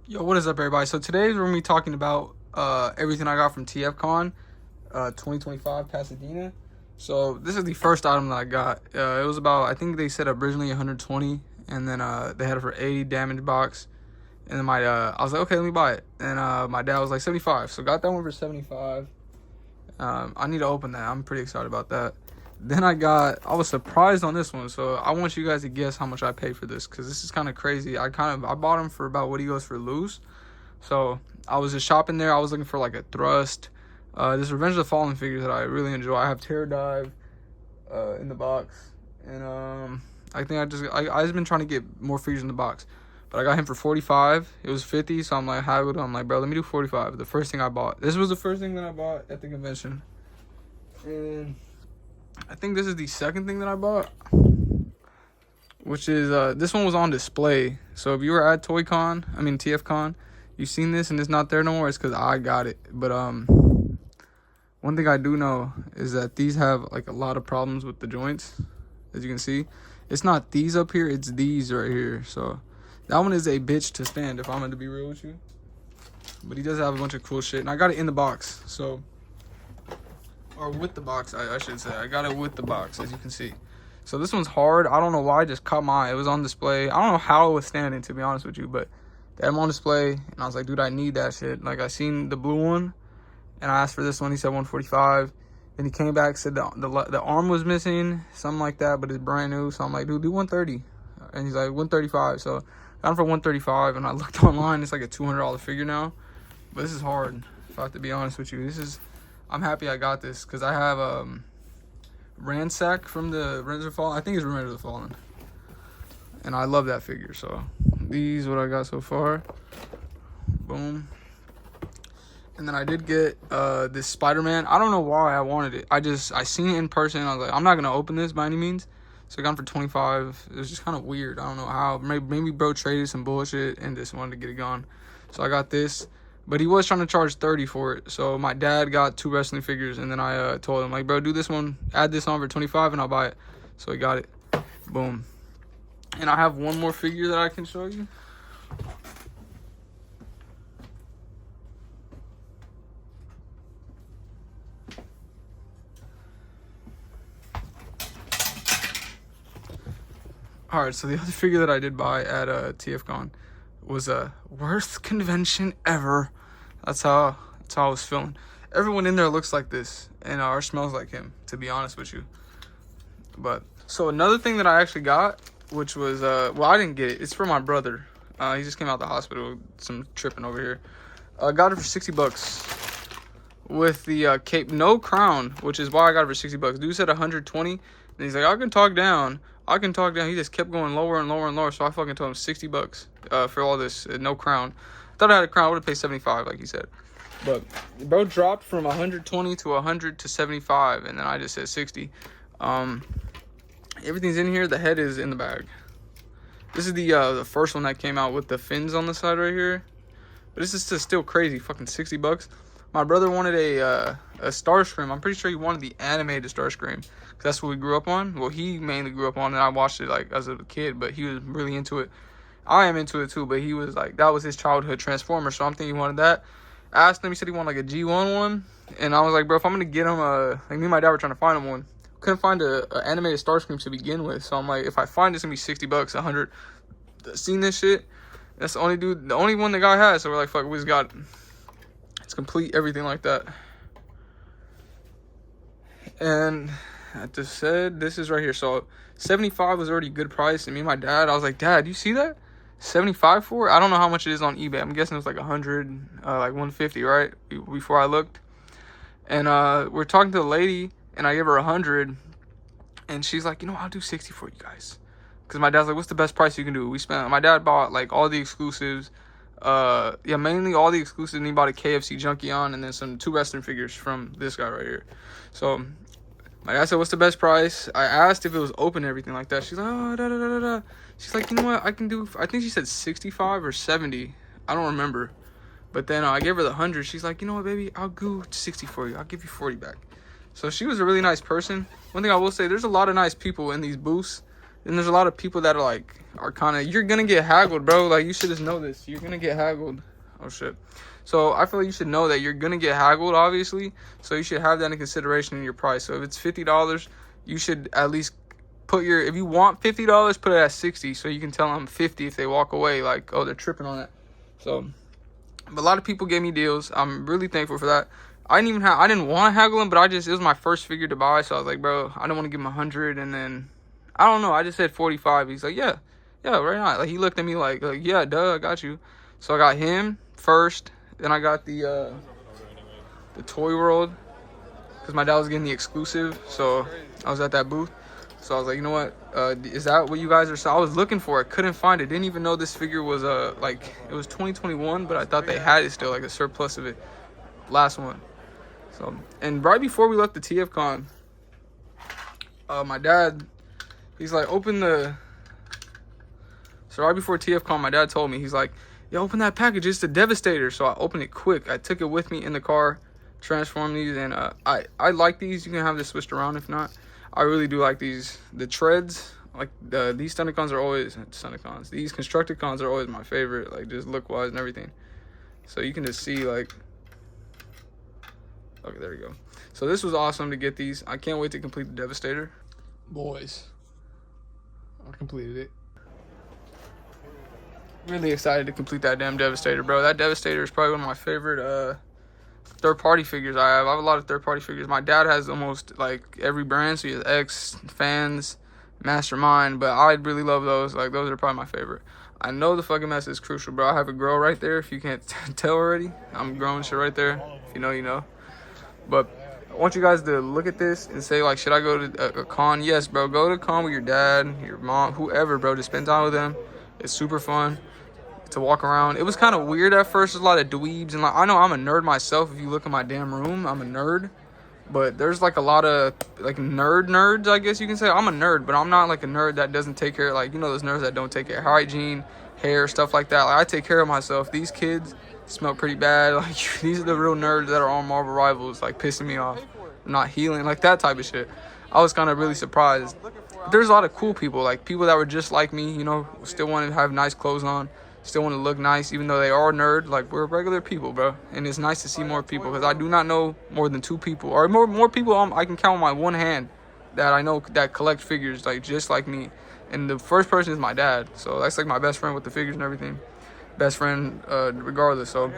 Yo, what is up, everybody? So today we're gonna be talking about everything I got from TFCon 2025 Pasadena. So this is the first item that I got. It was about, I think they said originally 120, and then they had it for 80 damage box. And then I was like, okay, let me buy it. And my dad was like 75, so got that one for 75. I need to open that. I'm pretty excited about that. Then I was surprised on this one, so I want you guys to guess how much I paid for this, because this is kind of crazy. I bought him for about what he goes for loose. So I was just shopping there. I was looking for like a thrust. This Revenge of the Fallen figures that I really enjoy. I have Terror Dive in the box, and I think I just been trying to get more figures in the box. But I got him for 45. It was 50, so I'm like, haggled. I'm like, bro, let me do 45. The first thing I bought. This was the first thing that I bought at the convention, and I think this is the second thing that I bought, which is this one was on display. So if you were at TFCon, you've seen this and it's not there no more. It's because I got it. But one thing I do know is that these have like a lot of problems with the joints. As you can see, it's not these up here, it's these right here. So that one is a bitch to stand, if I'm going to be real with you. But he does have a bunch of cool shit, and I got it in the box. So, or with the box, I should say. I got it with the box, as you can see. So this one's hard. I don't know why, it just caught my eye. It was on display. I don't know how it was standing, to be honest with you, but they had them on display, and I was like, dude, I need that shit. Like, I seen the blue one, and I asked for this one. He said 145. Then he came back, said the arm was missing, something like that, but it's brand new. So I'm like, dude, do 130. And he's like, 135. So I got him for 135, and I looked online. It's like a $200 figure now. But this is hard, if I have to be honest with you. I'm happy I got this, because I have Ransack from the Revenge of the Fallen. I think it's Revenge of the Fallen, and I love that figure. So these what I got so far. Boom. And then I did get this Spider-Man. I don't know why I wanted it. I seen it in person, and I was like, I'm not gonna open this by any means. So I got him for 25. It was just kind of weird. I don't know how. Maybe bro traded some bullshit and just wanted to get it gone. So I got this. But he was trying to charge 30 for it. So my dad got 2 wrestling figures, and then I told him, like, bro, do this one, add this on for 25, and I'll buy it. So he got it. Boom. And I have one more figure that I can show you. Alright, so the other figure that I did buy at TFCon was a worst convention ever. That's how I was feeling. Everyone in there looks like this, and or smells like him, to be honest with you. But so another thing that I actually got, which was well, I didn't get it. It's for my brother. He just came out the hospital, some tripping over here. I got it for $60 with the cape, no crown, which is why I got it for $60. Dude said 120, and he's like, I can talk down. He just kept going lower and lower and lower. So I fucking told him $60 for all this, no crown. I thought I had a crown. I would have paid 75, like he said. But bro dropped from 120 to 100 to 75, and then I just said 60. Everything's in here. The head is in the bag. This is the first one that came out with the fins on the side right here. But this is just still crazy. Fucking $60. My brother wanted a Starscream. I'm pretty sure he wanted the animated Starscream, because that's what we grew up on. Well, he mainly grew up on it. I watched it like as a kid, but he was really into it. I am into it too, but he was like, that was his childhood Transformer, so I'm thinking he wanted that. I asked him, he said he wanted like a G1 one, and I was like, bro, if I'm gonna get him like me and my dad were trying to find him one. Couldn't find a animated Starscream to begin with, so I'm like, if I find it's gonna be $60, 100. Seen this shit? That's the only one the guy has, so we're like, fuck, we just got it. It's complete, everything like that. And I just said, this is right here. So 75 was already a good price, and me and my dad, I was like, Dad, you see that? 75 for it? I don't know how much it is on eBay. I'm guessing it was like 100, like 150, right? Before I looked. And we're talking to the lady, and I gave her 100, and she's like, I'll do 60 for you guys. Because my dad's like, what's the best price you can do? My dad bought like all the exclusives. Mainly all the exclusives, and he bought a KFC Junkion, and then 2 wrestling figures from this guy right here. So my dad said, what's the best price? I asked if it was open and everything like that. She's like, oh, da da da da da. She's like, you know what, I can do, I think she said 65 or 70. I don't remember. But then I gave her the 100. She's like, you know what, baby, I'll go 60 for you. I'll give you 40 back. So she was a really nice person. One thing I will say, there's a lot of nice people in these booths. And there's a lot of people that are kind of, you're gonna get haggled, bro. Like, you should just know this. You're gonna get haggled. Oh shit. So I feel like you should know that you're gonna get haggled, obviously. So you should have that in consideration in your price. So if it's $50, you should at least put your, if you want $50, put it at 60, so you can tell them 50 if they walk away, like, oh, they're tripping on it. So, but a lot of people gave me deals. I'm really thankful for that. I didn't want to haggle him, but it was my first figure to buy, so I was like, bro, I don't want to give him 100, and then, I don't know, I just said 45. He's like, yeah, right now. Like, he looked at me like, yeah, duh, I got you. So I got him first, then I got the Toy World, because my dad was getting the exclusive, so I was at that booth. So I was like, you know what, is that what you guys are? So I was looking for it, couldn't find it, didn't even know this figure was, like, it was 2021, but I thought they had it still, like a surplus of it, last one. So, and right before we left the TFCon, my dad, he's like, so right before TFCon, my dad told me, he's like, yeah, open that package, it's the Devastator. So I opened it quick, I took it with me in the car, transformed these, and I like these. You can have this switched around if not. I really do like these. The treads, like these Stunticons are always, Stunticons, these Constructicons are always my favorite, like just look wise and everything. So you can just see, like, okay, there we go. So this was awesome to get these. I can't wait to complete the Devastator. Boys, I completed it. Really excited to complete that damn Devastator, bro. That Devastator is probably one of my favorite third-party figures I have. I have a lot of third-party figures. My dad has almost, like, every brand. So he has X, Fans, Mastermind. But I really love those. Like, those are probably my favorite. I know the fucking mess is crucial, bro. I have a grow right there. If you can't tell already, I'm growing shit right there. If you know, you know. But I want you guys to look at this and say, like, should I go to a con? Yes, bro. Go to a con with your dad, your mom, whoever, bro. Just spend time with them. It's super fun to walk around. It was kind of weird at first. There's a lot of dweebs, and, like, I know I'm a nerd myself. If you look at my damn room, I'm a nerd. But there's, like, a lot of, like, nerds, I guess you can say. I'm a nerd, but I'm not, like, a nerd that doesn't take care of, like, you know, those nerds that don't take care of hygiene, hair, stuff like that. Like, I take care of myself. These kids smell pretty bad. Like, these are the real nerds that are on Marvel Rivals, like, pissing me off. Not healing, like, that type of shit. I was kind of really surprised. There's a lot of cool people, like, people that were just like me, you know, still want to have nice clothes on, still want to look nice, even though they are nerd. Like, we're regular people, bro. And it's nice to see more people, because I do not know more than 2 people, or more people I can count on my one hand that I know that collect figures, like, just like me. And the first person is my dad. So that's, like, my best friend with the figures and everything. Best friend, regardless. So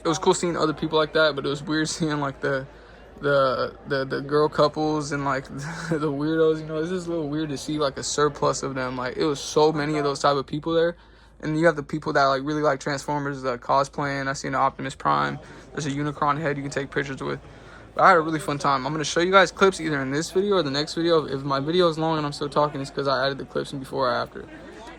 it was cool seeing other people like that, but it was weird seeing, like, the girl couples and, like, the weirdos, you know. It's just a little weird to see, like, a surplus of them. Like, it was so many of those type of people there. And you have the people that, like, really like Transformers, cosplaying. I seen an Optimus Prime. There's a Unicron head you can take pictures with. But I had a really fun time. I'm going to show you guys clips either in this video or the next video. If my video is long and I'm still talking, it's because I added the clips in before or after.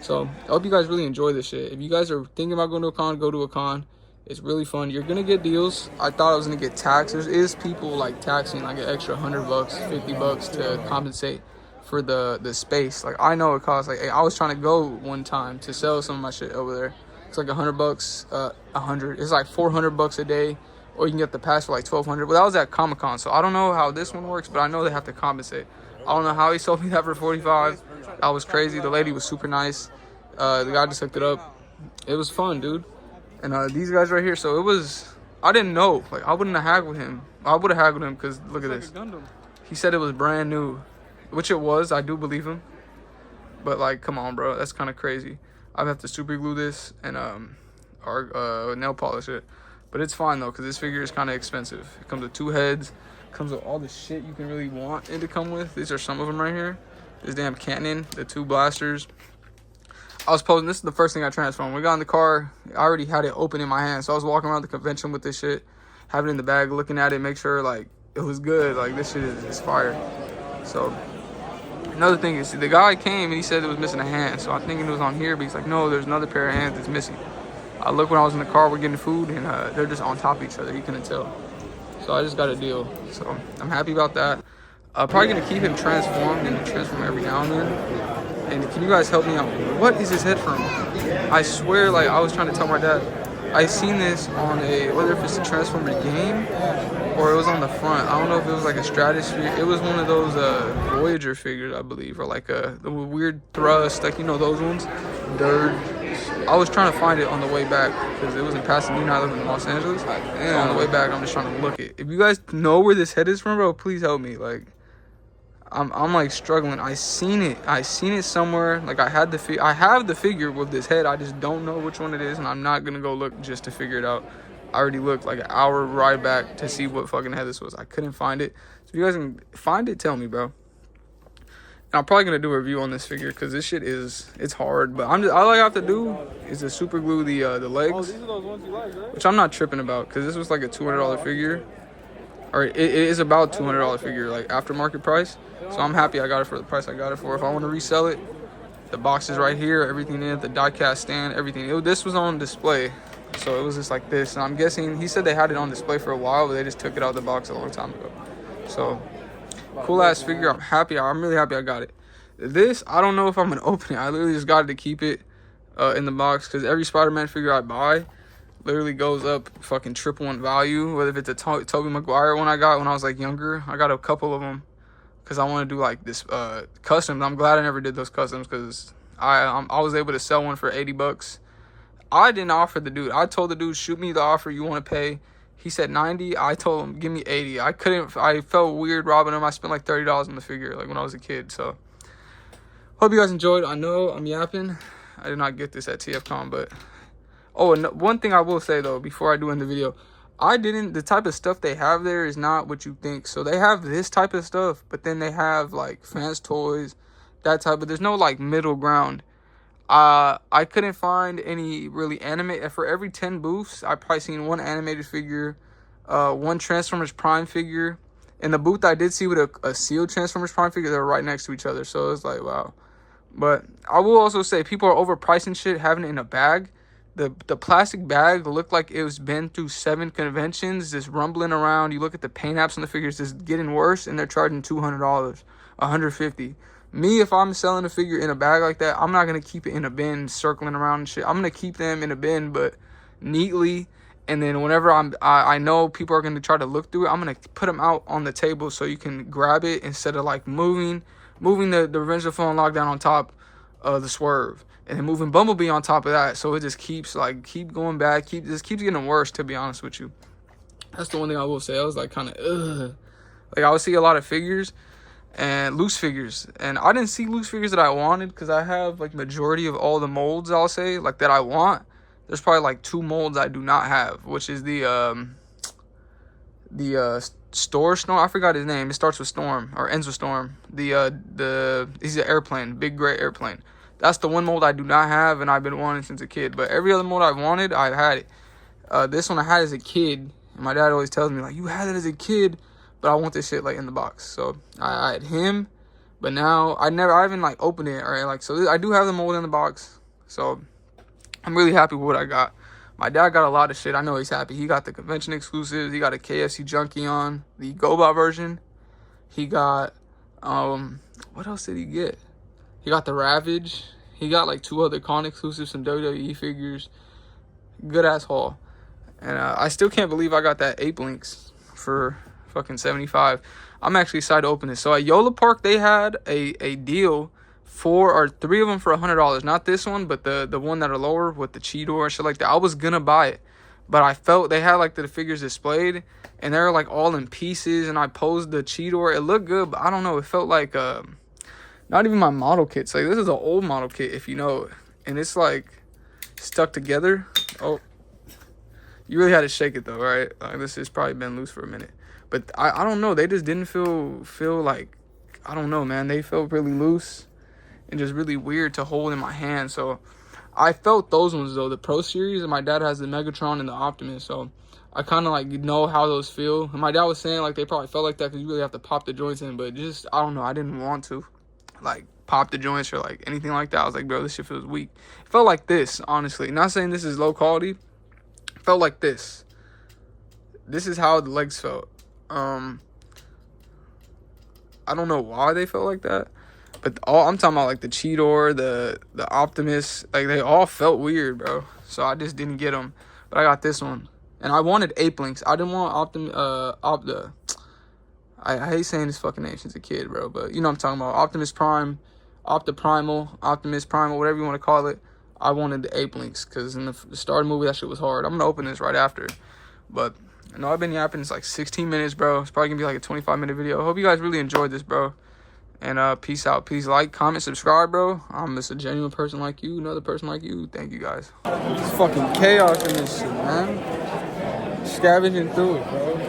So I hope you guys really enjoy this shit. If you guys are thinking about going to a con, go to a con. It's really fun. You're going to get deals. I thought I was going to get taxed. There is people, like, taxing, like, an extra $100, $50 to compensate for the space. Like, I know it costs, like, I was trying to go one time to sell some of my shit over there. It's like $100, it's like $400 a day, or you can get the pass for like $1,200. But that was at Comic-Con, so I don't know how this one works, but I know they have to compensate. I don't know how he sold me that for $45. That was crazy. The lady was super nice. The guy just hooked it up. It was fun, dude. And these guys right here, so it was, I didn't know, like, I wouldn't have haggled him. I would have haggled him, because look at this. He said it was brand new. Which it was, I do believe him. But, like, come on, bro, that's kind of crazy. I'd have to super glue this and nail polish it. But it's fine, though, because this figure is kind of expensive. It comes with 2 heads. It comes with all the shit you can really want it to come with. These are some of them right here. This damn cannon, the 2 blasters. I was posing, this is the first thing I transformed. We got in the car, I already had it open in my hand. So I was walking around the convention with this shit, having it in the bag, looking at it, make sure, like, it was good. Like, this shit is fire. So another thing is, the guy came and he said it was missing a hand. So I'm thinking it was on here, but he's like, no, there's another pair of hands that's missing. I looked when I was in the car, we're getting food, and they're just on top of each other. You couldn't tell. So I just got a deal. So I'm happy about that. Probably going to keep him transformed and transform every now and then. And can you guys help me out? What is his head from? I swear, like, I was trying to tell my dad, I seen this on a, whether if it's a Transformer game or it was on the front. I don't know if it was like a Stratosphere. It was one of those Voyager figures, I believe, or like the weird thrust, like, you know, those ones. Dirt. I was trying to find it on the way back because it was in Pasadena. I live in Los Angeles. And on the way back, I'm just trying to look it. If you guys know where this head is from, bro, please help me. Like, I'm like struggling. I seen it somewhere. Like, I have the figure with this head. I just don't know which one it is, and I'm not gonna go look just to figure it out. I already looked like an hour ride back to see what fucking head this was. I couldn't find it. So if you guys can find it, tell me, bro. And I'm probably gonna do a review on this figure because this shit it's hard. But all I have to do is to super glue the legs. Oh, these are those ones you like, right? Which I'm not tripping about because this was like a $200 figure. Or it is about $200 figure, like aftermarket price. So I'm happy I got it for the price I got it for. If I want to resell it, the box is right here, everything in it, the die-cast stand, everything. This was on display, so it was just like this. And I'm guessing, he said they had it on display for a while, but they just took it out of the box a long time ago. So, cool-ass figure. I'm happy. I'm really happy I got it. This, I don't know if I'm going to open it. I literally just got it to keep it in the box because every Spider-Man figure I buy literally goes up fucking triple in value. Whether if it's a Tobey Maguire one I got when I was like younger, I got a couple of them because I want to do like this customs. I'm glad I never did those customs because I was able to sell one for 80 bucks. I didn't offer the dude. I told the dude, shoot me the offer you want to pay. He said 90. I told him, give me 80. I felt weird robbing him. I spent like $30 on the figure like when I was a kid. So hope you guys enjoyed. I know I'm yapping. I did not get this at TFCon, but oh, and one thing I will say though before I do end the video, the type of stuff they have there is not what you think. So they have this type of stuff, but then they have like Fans Toys, that type, but there's no like middle ground. I couldn't find any really anime. For every 10 booths, I probably seen one animated figure, one Transformers Prime figure. And the booth I did see with a sealed Transformers Prime figure, they were right next to each other. So it was like, wow. But I will also say people are overpricing shit, having it in a bag. The plastic bag looked like it was been through 7 conventions, just rumbling around. You look at the paint apps on the figures, it's getting worse, and they're charging $200, $150. Me, if I'm selling a figure in a bag like that, I'm not gonna keep it in a bin circling around and shit. I'm gonna keep them in a bin, but neatly. And then whenever I know people are gonna try to look through it, I'm gonna put them out on the table so you can grab it instead of like moving the Revenge of the Fallen lockdown on top of the Swerve. And then moving Bumblebee on top of that, so it just keeps keep going back, keeps getting worse. To be honest with you, that's the one thing I will say. I was like kind of like I would see a lot of figures and loose figures, and I didn't see loose figures that I wanted because I have like majority of all the molds. I'll say like that I want. There's probably like 2 molds I do not have, which is the Storm. I forgot his name. It starts with Storm or ends with Storm. He's an airplane, big gray airplane. That's the one mold I do not have, and I've been wanting since a kid. But every other mold I've wanted, I've had it. This one I had as a kid, and my dad always tells me, like, you had it as a kid, but I want this shit, like, in the box. So I had him, but now I haven't, like, opened it, all right? Like, so I do have the mold in the box. So I'm really happy with what I got. My dad got a lot of shit. I know he's happy. He got the convention exclusives. He got a KFC Junkie on, the GoBot version. He got, what else did he get? He got the Ravage. He got like 2 other con exclusives, some WWE figures. Good ass haul. And I still can't believe I got that Ape Links for fucking $75. I'm actually excited to open this. So at Yola Park, they had a deal 4 or 3 of them for $100. Not this one, but the one that are lower with the Cheetor and shit like that. I was gonna buy it, but I felt they had like the figures displayed, and they're like all in pieces. And I posed the Cheetor. It looked good, but I don't know. It felt like not even my model kit. So like, this is an old model kit, if you know it. And it's like stuck together. Oh, you really had to shake it though, right? Like, this has probably been loose for a minute. But I don't know. They just didn't feel like, I don't know, man. They felt really loose and just really weird to hold in my hand. So I felt those ones though, the Pro Series, and my dad has the Megatron and the Optimus. So I kind of like know how those feel. And my dad was saying like they probably felt like that because you really have to pop the joints in. But just, I don't know. I didn't want to like pop the joints or like anything like that. I was like, bro, this shit feels weak. It felt like this, honestly. Not saying this is low quality. It felt like this. This is how the legs felt. I don't know why they felt like that, but I'm talking about like the Cheetor, the Optimus, like they all felt weird, bro. So I just didn't get them. but I got this one. And I wanted Ape Links. I didn't want I hate saying this fucking name since a kid, bro. But you know what I'm talking about. Optimus Prime, Optimus Primal, whatever you want to call it. I wanted the Ape Links because in the start of the movie, that shit was hard. I'm going to open this right after. But, you know, I've been yapping. It's like 16 minutes, bro. It's probably going to be like a 25-minute video. I hope you guys really enjoyed this, bro. And peace out. Please like, comment, subscribe, bro. I'm just a genuine person like you, another person like you. Thank you, guys. It's fucking chaos in this shit, man. Scavenging through it, bro.